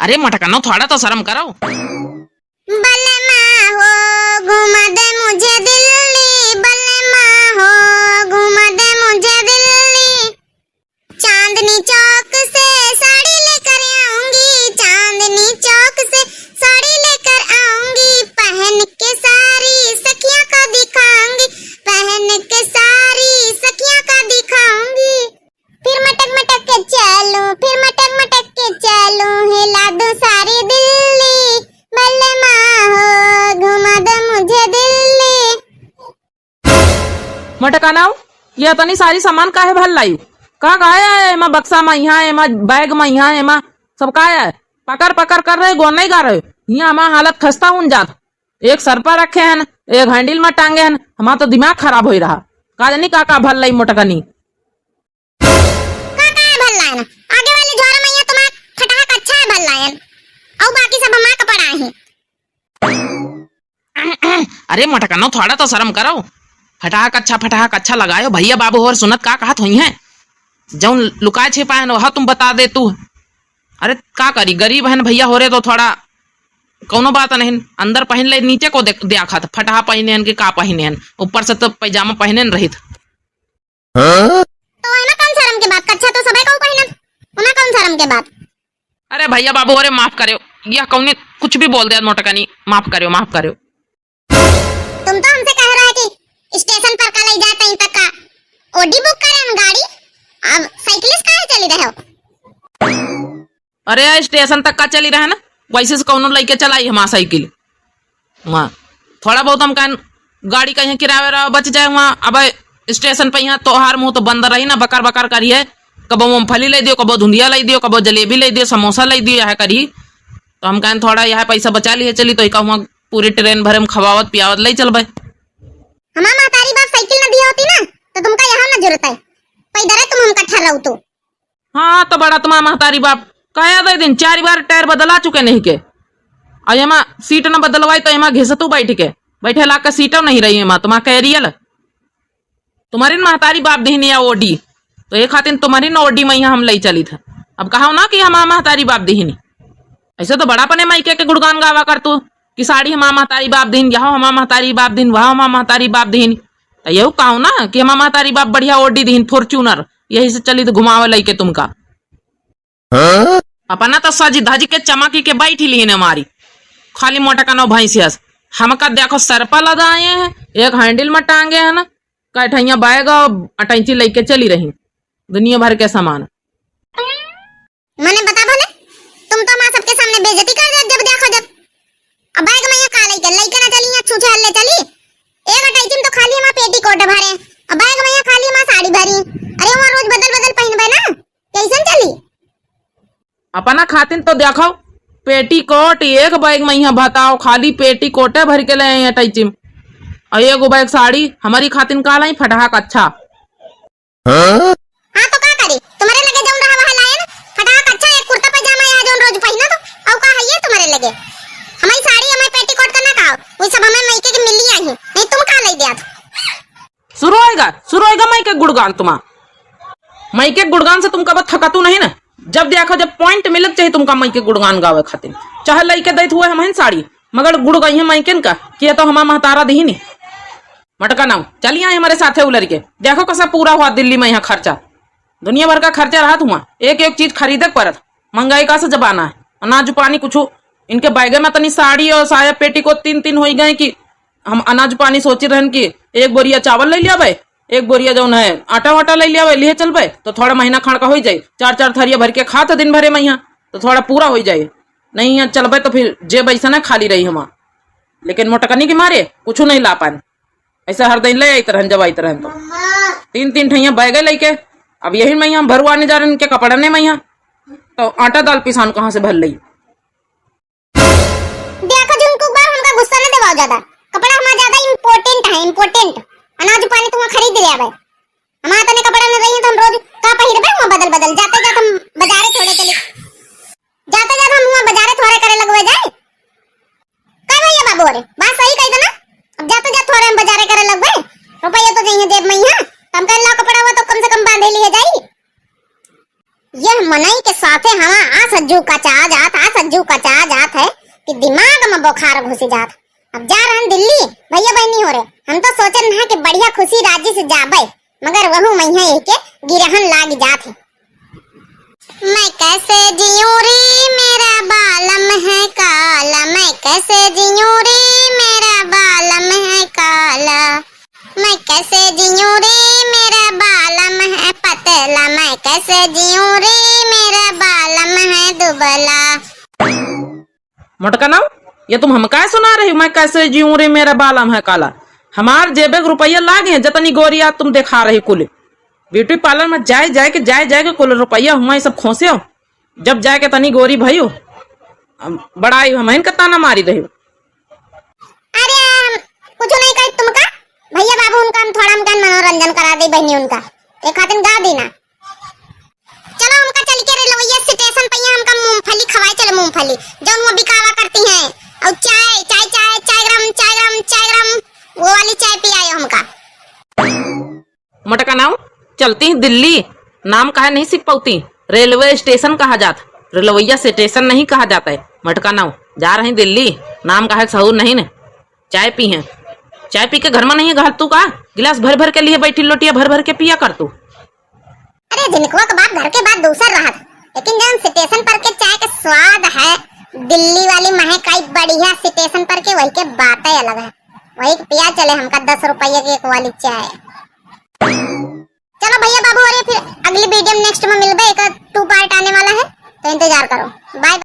अरे मटकनो थोड़ा तो शर्म करो। बल्ले माँ हो घुमा दे मुझे दिल्ली, बल्ले माँ हो घुमा दे मुझे दिल्ली। चांदनी चौक से साड़ी लेकर आऊंगी, चांदनी चौक से साड़ी लेकर आऊंगी। पहन के सारी सखियां को दिखाऊंगी, पहन के सारी सखियां को दिखाऊंगी। फिर मटक मटक के चलूं, फिर मटक मटक के चलूं, हिला दूं सारी दिल्ली। बल्ले माँ हो घुमा दे मुझे दिल्ली। मटकानाऊ ये तनी सारी सामान काहे भर लाई? का गाया है एमा बक्सा में यहाँ एमा बैग में यहाँ एमा सब का है? पकड़ पकड़ कर रहे गो नहीं गा रहे। यहाँ हमारा हालत खस्ता हुन जात। एक सर पर रखे हैं, एक हैंडल में टांगे हैं, हमारा तो दिमाग खराब हो रहा। का जानी का भर लाई मोटकनी। भर लायन आगे वाली झोरा में तुम्हारा फटाक अच्छा है भर लायन, और बाकी सब हमारा कपड़ा है। अरे मटकनो थोड़ा तो शर्म करो। फटाक अच्छा लगायो भैया बाबू और सुनत का कहत हुई है। जौन लुकाए छिपाए वह तुम बता दे तू। अरे का करी गरीब है भैया हो रहे तो थोड़ा कौनो बात नहीं, अंदर पहन ले नीचे को देखा था फटा पहने हन कि का पहने हन, ऊपर से तो पैजामा पहने रही था। तो है ना कौन शर्म के बात? कच्छा तो सबे को पहनत, ना कौन शर्म के बात? अरे भैया बाबू अरे माफ करो, यह कौन कुछ भी बोल दिया मोटकनी, माफ करो माफ करो। तुम तो हमसे कह रहा है कि स्टेशन पर का ले जाते हैं तक का ओडी बुक करें हम गाड़ी, अब साइकिलिस्ट काहे चली रहे हो? अरे स्टेशन तक का चली रहे ना, वैसे से कौन लेके चलाई हमारा साइकिल। वहाँ थोड़ा बहुत हम कहें गाड़ी कहीं किराया बच जाए वहाँ। अब स्टेशन पे यहाँ तोहार मुंह तो बंद रही ना, बकर बकर करिए। कबो मूंगफली ले दियो, कबो धुंधिया ले दियो, कबो जलेबी ले दियो, समोसा ले दियो, यह करी। तो हम कहें थोड़ा यह पैसा बचा लिए चली, तो कहूँ पूरी ट्रेन भरे में खवावत पियावत ले चल भाई। हमारा महतारी बाप साइकिल न दी होती ना तो तुमका यहाँ न जरूरत है, पैदल तुम हम कट्ठा रहो तो। हाँ तो बड़ा तुम्हारा महतारी बाप कहे दे दिन 4 बार टायर बदला चुके नहीं के, और एमा सीट न बदलवाई तो एमा घिसतू बैठ के बैठे ला के सीटों नहीं रही एमा तुम्हारा कैरियल। तुम्हारी महतारी बाप दीनी या ओडी, तो एक खातिर तुम्हारी न ओडी में हम ले चली था। अब कहा ना कि हमारा महतारी बाप दीनी, ऐसे तो बड़ा पने माइके के गुणगान गावा कर तू कि साड़ी हमारा महतारी बाप दीन, यहाँ हमारा महतारी बाप दीन, वहाँ हमारा महतारी बाप दीन। तो यही कहूँ ना कि हमारा महतारी बाप बढ़िया ओडी दीन फॉर्च्यूनर, यही से चली तो घुमावे लई तुमका। अपना तो सजी धजी के चमकी के बैठी ली हमारी खाली मोटकनो भैंसियस। हमका देखो सर पर लदाए हैं, एक हैंडल में टांगे है ना, कैठैया बैग अटैची लेके चली रही दुनिया भर के सामान। मैंने बता भले तुम तो हमारे सबके सामने बेइज्जती कर दे जब देखो जब। अब बैग में ये काले के लेके ना चली, छूछे हल्ले चली। एक अटैची में तो खाली हमारा पेटीकोट भरे, अब बैग में ये खाली हमारा साड़ी भरी। अरे वहां रोज बदल बदल पहनबे ना, कैसन चली? अपना खातिन तो देखो पेटीकोट एक बैग में यहाँ बताओ, खाली पेटीकोटे भर के ले अटैची में, और एगो बैग साड़ी हमारी खातिन का लाई फटाक अच्छा। हाँ तो का करी, तुम्हारे लगे जौन रहा वहां लाए ना फटाक अच्छा, एक कुर्ता पजामा या जौन रोज पहना तो औ का है ये तुम्हारे लगे। हमारी साड़ी हमारी पेटीकोट का ना खाओ, वो सब हमें मायके के मिली आई, नहीं तुम का ले दिया। शुरू होएगा माइके गुड़गान तुम्हारा। माइके गुड़गान से तुम कब थकतू नहीं ना, जब देखो जब पॉइंट मिलत चाहिए तुमका माइके गुड़गान गावे खातिर। चाहे लइके दैत हुए हम साड़ी, मगर गुड़ गई है माइकेन का कि तो हमारा महतारा दी नहीं। मटका नाउ चलिए आए हमारे साथे उलर के, देखो कैसा पूरा हुआ दिल्ली में यहाँ खर्चा, दुनिया भर का खर्चा रहा तुम। एक एक चीज खरीदे पड़त, महंगाई का से जमाना है, अनाज पानी कुछ इनके बैगे में तनी साड़ी और साया पेटी को 3 हो गए कि हम अनाज पानी सोचे रहन कि एक बोरिया चावल ले लिया भाई, एक बोरिया जो है आटा वाटा ले लिया लिए चल भाई, तो थोड़ा महीना खाण का हो जाए। 4 थरिया भर के खा तो दिन भरे में यहाँ तो थोड़ा पूरा हो जाए, नहीं यहाँ चल भाई तो फिर जेब ऐसा ना खाली रही हम। लेकिन मोटकनी के मारे कुछ नहीं ला पाए, ऐसा हर दिन ले आते रहन जब आते रहन तो 3 ठैया बैगे लेके। अब यही में यहाँ भरवाने जा रहे इनके कपड़ा ने में यहाँ, तो आटा दाल पिसान कहाँ से भर ली। देखो जिनको बार हमका गुस्सा न दिलाओ ज्यादा, कपड़ा हमारा ज्यादा इम्पोर्टेंट है, इम्पोर्टेंट। अनाज पानी तुम खरीद लिया भाई, हमारा तने कपड़ा न रही तो हम रोज का पहिरबे वहां बदल बदल जाते जाते हम बाजारे थोड़े चले, जाते जाते हम वहां बाजारे थोड़े करे लगवे जाए। का भैया बाबू रे बात सही कह दे ना, अब जाते जाते थोड़े हम बाजारे करे लगवे, रुपया तो चाहिए जेब में यहाँ, हम कर ला कपड़ा हुआ तो कम से कम बांधे लिए जाई। यह मनई के साथे हवा आ सज्जू का चा जात है कि दिमाग में बुखार घुस जात। अब जा रहे हैं दिल्ली, भैया बहनी हो रहे, हम तो सोचन है कि बढ़िया खुशी राजी से जाबे, मगर वहू मैया के गिरहन लाग जात है। मैं कैसे जियूं रे मेरा बालम है काला, मैं कैसे जियूं रे मेरा बालम है काला, मैं कैसे जियूं रे मेरा बालम है पतला, मैं कैसे जियूं रे मेरा बालम है दुबला। मोटका नाम, ये तुम हम काय सुना रही हो? मैं कैसे जीऊं रे मेरा बालम है काला। हमार जेबे रुपया लागे हैं, जतनी गोरिया तुम दिखा रही कुल। ब्यूटी पार्लर में जाए के कुल रुपया हुआ सब खोसे हो। जब जाए के तनी गोरी भई हो, बड़ाई हम इनका ताना मारी रही हो। अरे कुछ नहीं कही तुमका, भैया बाबू उनका हम थोड़ा हमका मनोरंजन करा दी, बहनी उनका एक खातिर गा दी ना। चलो हमका चल के रेलवे स्टेशन पे हमका मूंगफली खवाए, चलो मूंगफली जो वो बिकावा करती हैं, और चाय ग्राम वो वाली चाय पियायो हमका। मोटका नाम, चलती दिल्ली, नाम काहे नहीं सीख पाती? रेलवे स्टेशन कहा जाता, रेलवैया स्टेशन नहीं कहा जाता है। मटका नाव, जा रही दिल्ली, नाम काहे सहूर नहीं ने। चाय पी है, चाय पी के घर में नहीं घर तू का गिलास भर भर के लिए बैठी, लोटिया भर भर के पिया कर तू। अरे जिनको के बाद घर के बाद दूसर रहा, लेकिन जब स्टेशन पर के चाय का स्वाद है दिल्ली वाली महकाई बढ़िया, स्टेशन पर के वही के बात ही अलग है। वही पिया चले हमका 10 रुपये की एक वाली चाय। चलो भैया बाबू, अरे फिर अगली वीडियो में नेक्स्ट में मिलबे, एक 2 पार्ट आने वाला है, तो इंतजार करो। बाय।